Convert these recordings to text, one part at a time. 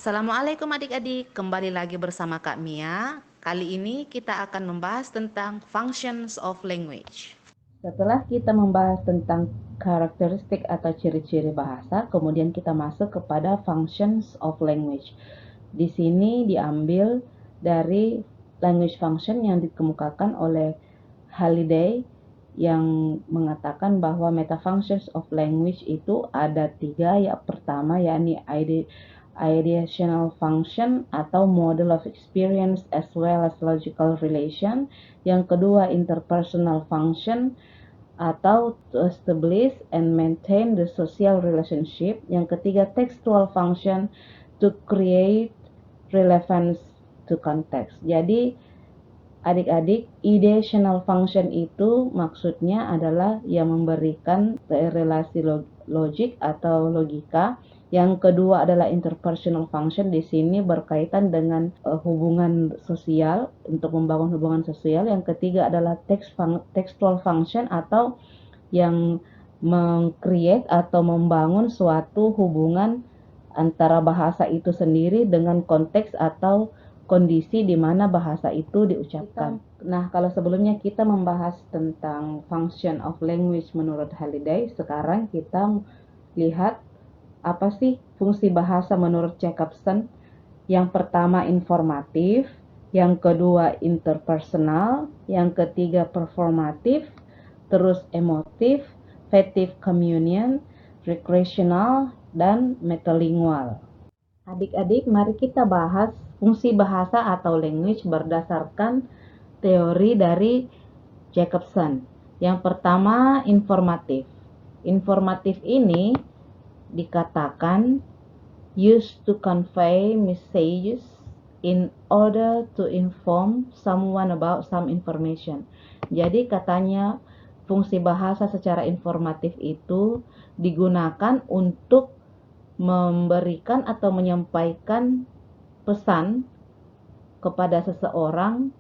Assalamualaikum adik-adik, kembali lagi bersama Kak Mia. Kali ini kita akan membahas tentang functions of language. Setelah kita membahas tentang karakteristik atau ciri-ciri bahasa, kemudian kita masuk kepada functions of language. Di sini diambil dari language function yang dikemukakan oleh Halliday yang mengatakan bahwa meta functions of language itu ada tiga. Yang pertama yakni ideational function atau model of experience as well as logical relation. Yang kedua interpersonal function atau to establish and maintain the social relationship. Yang ketiga textual function to create relevance to context. Jadi adik-adik, ideational function itu maksudnya adalah yang memberikan relasi logik atau logika. Yang kedua adalah interpersonal function, di sini berkaitan dengan hubungan sosial, untuk membangun hubungan sosial. Yang ketiga adalah textual function atau yang meng-create atau membangun suatu hubungan antara bahasa itu sendiri dengan konteks atau kondisi di mana bahasa itu diucapkan. Nah, kalau sebelumnya kita membahas tentang function of language menurut Halliday, sekarang kita lihat apa sih fungsi bahasa menurut Jacobson. Yang pertama informatif, yang kedua interpersonal, yang ketiga performatif, terus emotif, affective communion, recreational, dan metalingual. Adik-adik, mari kita bahas fungsi bahasa atau language berdasarkan teori dari Jacobson. Yang pertama, informatif. Informatif ini dikatakan used to convey messages in order to inform someone about some information. Jadi katanya fungsi bahasa secara informatif itu digunakan untuk memberikan atau menyampaikan pesan kepada seseorang,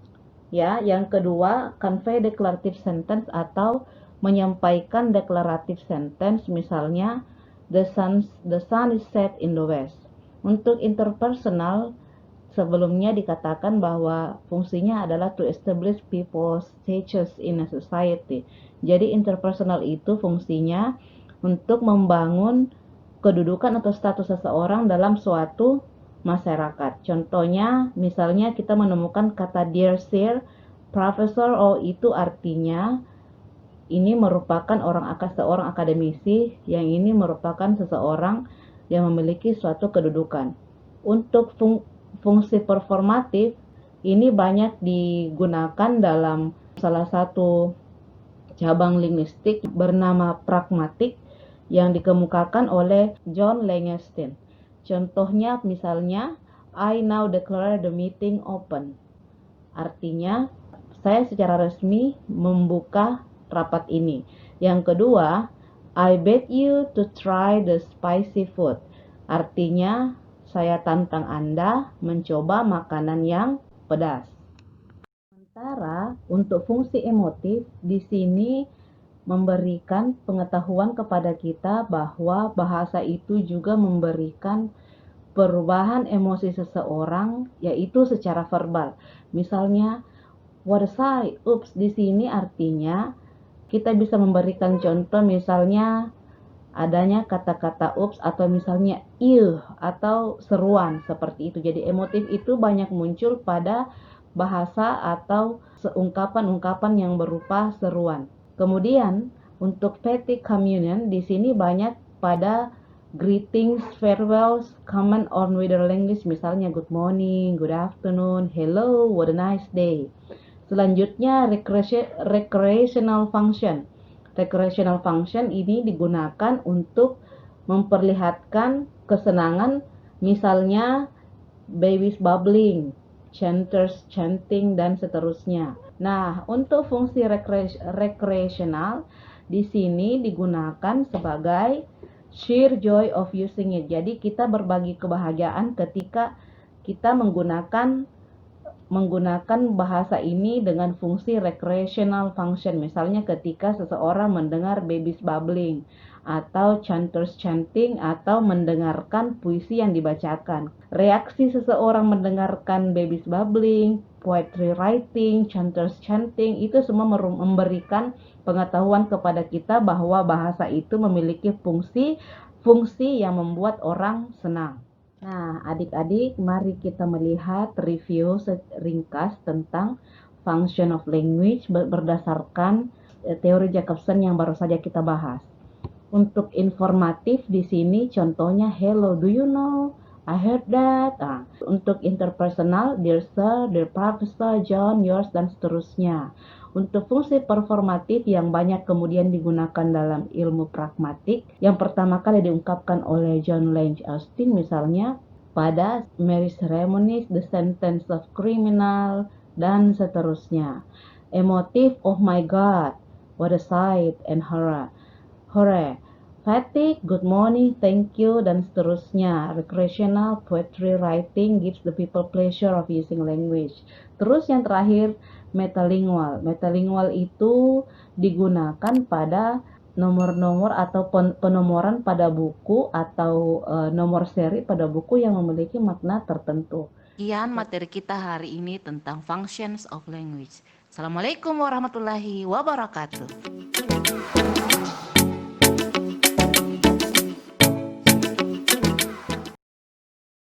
ya. Yang kedua, convey declarative sentence atau menyampaikan declarative sentence, misalnya the sun is set in the west. Untuk interpersonal, sebelumnya dikatakan bahwa fungsinya adalah to establish people's status in a society. Jadi interpersonal itu fungsinya untuk membangun kedudukan atau status seseorang dalam suatu masyarakat. Contohnya, misalnya kita menemukan kata dear sir, professor, itu artinya ini merupakan seorang akademisi, yang ini merupakan seseorang yang memiliki suatu kedudukan. Untuk fungsi performatif, ini banyak digunakan dalam salah satu cabang linguistik bernama pragmatik yang dikemukakan oleh John Langenstein. Contohnya misalnya, I now declare the meeting open. Artinya, saya secara resmi membuka rapat ini. Yang kedua, I beg you to try the spicy food. Artinya, saya tantang Anda mencoba makanan yang pedas. Sementara untuk fungsi emotif di sini memberikan pengetahuan kepada kita bahwa bahasa itu juga memberikan perubahan emosi seseorang, yaitu secara verbal. Misalnya, what a sigh, ups, di sini artinya kita bisa memberikan contoh, misalnya adanya kata-kata ups atau misalnya atau seruan seperti itu. Jadi emotif itu banyak muncul pada bahasa atau ungkapan-ungkapan yang berupa seruan. Kemudian untuk petty communion di sini banyak pada greetings, farewells, comment on weather language, misalnya good morning, good afternoon, hello, what a nice day. Selanjutnya recreational function. Recreational function ini digunakan untuk memperlihatkan kesenangan, misalnya babies bubbling, chanters chanting, dan seterusnya. Nah, untuk fungsi recreational di sini digunakan sebagai sheer joy of using it. Jadi kita berbagi kebahagiaan ketika kita menggunakan menggunakan bahasa ini dengan fungsi recreational function. Misalnya ketika seseorang mendengar babies babbling, atau chanters chanting, atau mendengarkan puisi yang dibacakan. Reaksi seseorang mendengarkan babies babbling, poetry writing, chanters chanting, itu semua memberikan pengetahuan kepada kita bahwa bahasa itu memiliki fungsi yang membuat orang senang. Nah, adik-adik, mari kita melihat review ringkas tentang function of language berdasarkan teori Jacobson yang baru saja kita bahas. Untuk informatif di sini contohnya hello, do you know? I heard that. Untuk interpersonal, dear sir, dear professor, John, yours, dan seterusnya. Untuk fungsi performatif yang banyak kemudian digunakan dalam ilmu pragmatik, yang pertama kali diungkapkan oleh John Lynch Austin misalnya pada marriage ceremonies, the sentence of criminal, dan seterusnya. Emotif, oh my god, what a sight, and horror. Fatigue, good morning, thank you, dan seterusnya. Recreational, poetry writing gives the people pleasure of using language. Terus yang terakhir, metalingual. Metalingual itu digunakan pada nomor-nomor atau penomoran pada buku atau nomor seri pada buku yang memiliki makna tertentu. Sekian materi kita hari ini tentang functions of language. Assalamualaikum warahmatullahi wabarakatuh.